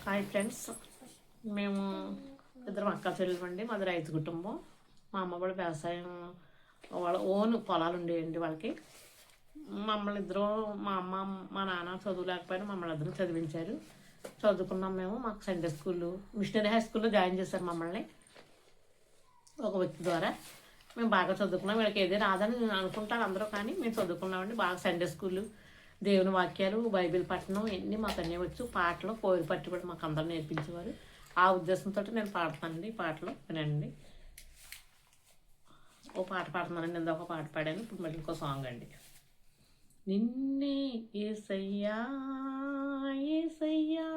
Hi friends, మేము ఇద్దరం అక్క చెల్లెలండి. మాది రైతు కుటుంబం. మా అమ్మ కూడా వ్యవసాయం, వాళ్ళ ఓన్ పొలాలు ఉండేయండి వాళ్ళకి. మమ్మల్ని ఇద్దరు, మా అమ్మ మా నాన్న చదువు లేకపోయినా మమ్మల్ని ఇద్దరు చదివించారు. చదువుకున్నాం మేము. మాకు సండే స్కూల్లో, మిషనరీ హై స్కూల్లో జాయిన్ చేశారు మమ్మల్ని ఒక వ్యక్తి ద్వారా. మేము బాగా చదువుకున్నాం. వీళ్ళకి ఏదైనా రాదని అనుకుంటారు అందరూ, కానీ మేము చదువుకున్నామండి బాగా. సండే స్కూళ్ళు, దేవుని వాక్యాలు, బైబిల్ పట్టణం ఇవన్నీ మాకు అన్నీ వచ్చు. పాటలు, కోరి పట్టి కూడా మాకు అందరూ నేర్పించేవారు. ఆ ఉద్దేశంతో నేను పాడతానండి. పాటలు వినండి. ఓ పాట పాడుతున్నానండి. ఇందాక పాట పాడాను, ఇప్పుడు మళ్ళీ ఇంకో సాంగ్ అండి. నిన్నే యేసయ్యా యేసయ్యా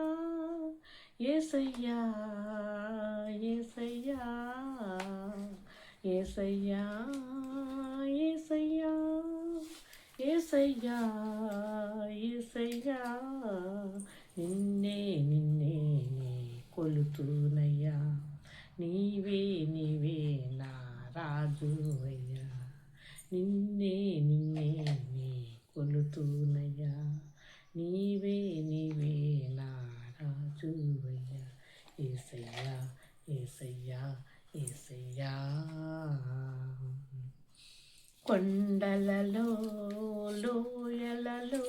యేసయ్యా యేసయ్యా యేసయ్యా యేసయ్యా యేసయ్యా యేసయ్యా నిన్నే నిన్నే నీ కొలుతూనయ్యా, నీవే నీవే నా రాజువయ్యా. నిన్నే నిన్నే నీ కొలుతూనయ్యా, నీవే నీవే నా రాజువయ్యా. యేసయ్యా యేసయ్యా యేసయ్యా. కొండలలో, లోయలలో,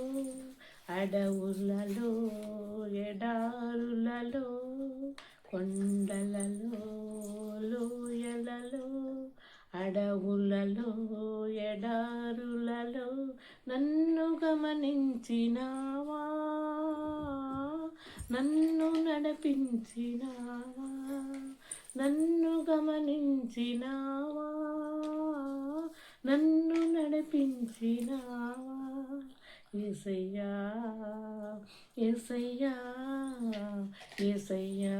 అడవులలో, ఎడారులలో, కొండలలో, లోయలలో, అడవులలో, ఎడారులలో నన్ను గమనించినావా, నన్ను నడిపించినావా, నన్ను గమనించినావా, నన్ను నడిపించినావా. యేసయ్యా యేసయ్యా యేసయ్యా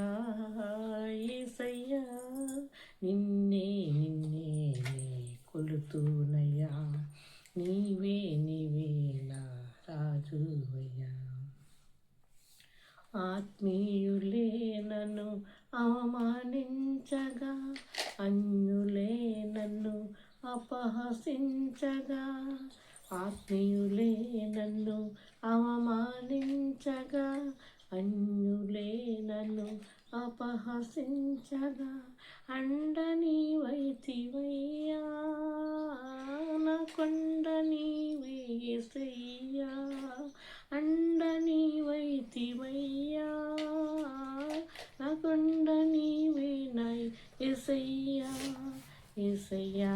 యేసయ్యా నిన్నే నిన్నే నీ కొలుతూనయ్యా, నీవే నీవే నా రాజువయ్యా. ఆత్మీయులే నన్ను అవమానించగా, అన్యులే నన్ను అపహసించగా, ఆత్మీయులే నన్ను అవమానించగా, అన్యులే నన్ను అపహసించగా, అండ నీవైతివయ్యా, నా కొండ నీవే యేసయ్యా, అండ నీవైతివయ్యా, నా కొండ నీవే నా యేసయ్యా. యేసయ్యా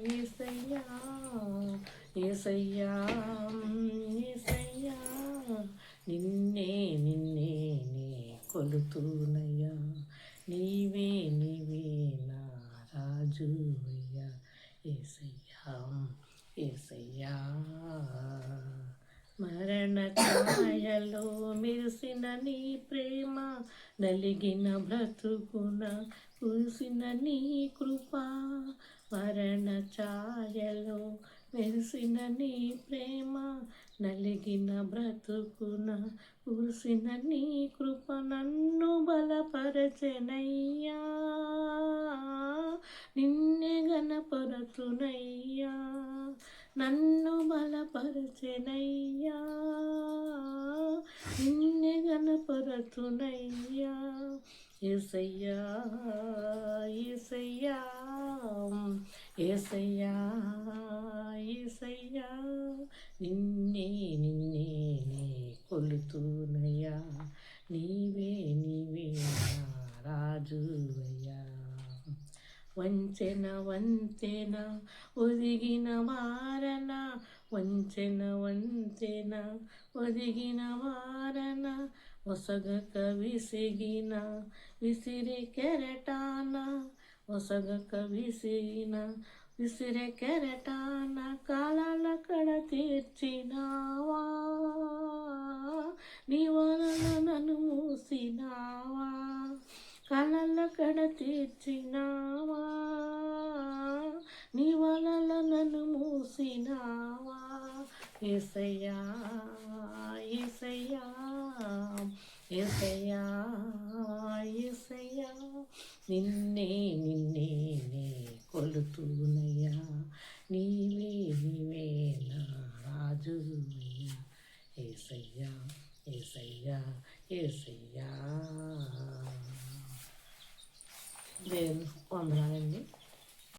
యేసయ్యా యేసయ్యా యేసయ్యా నిన్నే నిన్నే నీ కొలుతూనయ్యా, నీవే నీవే నా రాజువయ్యా. యేసయ్యా యేసయ్యా. మరణ ఛాయలో మెరిసిన నీ ప్రేమ, నలిగిన బ్రతుకున కురిసిన నీ కృప. మరణ ఛాయలో మెరిసిన నీ ప్రేమ, నలిగిన బ్రతుకున కురిసిన నీ కృప. నన్ను బలపరచెనయ్యా, నిన్నే గణపరతునయ్యా, నన్ను బలపరచెనయ్యా, నిన్నే గణపరతునయ్యా. యేసయ్యా యేసయ్యా యేసయ్యా యేసయ్యా నిన్నే నిన్నే నీ కొలుతూనయ్యా, నీవే నీవే నా రాజువయ్యా. వంచెన వంతెన ఒదిగిన వారన, వంచెన వంతెన ఒదిగిన వారన, ఒసగక విసిగిన విసిరి కెరటాన, ఒసగక విసిగిన విసిరి కెరటాన, కాలాల కడ తీర్చినావా, నీ వలన నన్ను మూసినావా, కలల కడ తీర్చినావా, నీ వలన నన్ను మూసినావా. యేసయ్యా యేసయ్యా యేసయ్యా యేసయ్యా నిన్నే నిన్నే నీ కొలుతూనయ్యా, నీవే నీవే నా రాజువయ్యా. యేసయ్యా యేసయ్యా యేసయ్యా దేవుని వందనాలండి.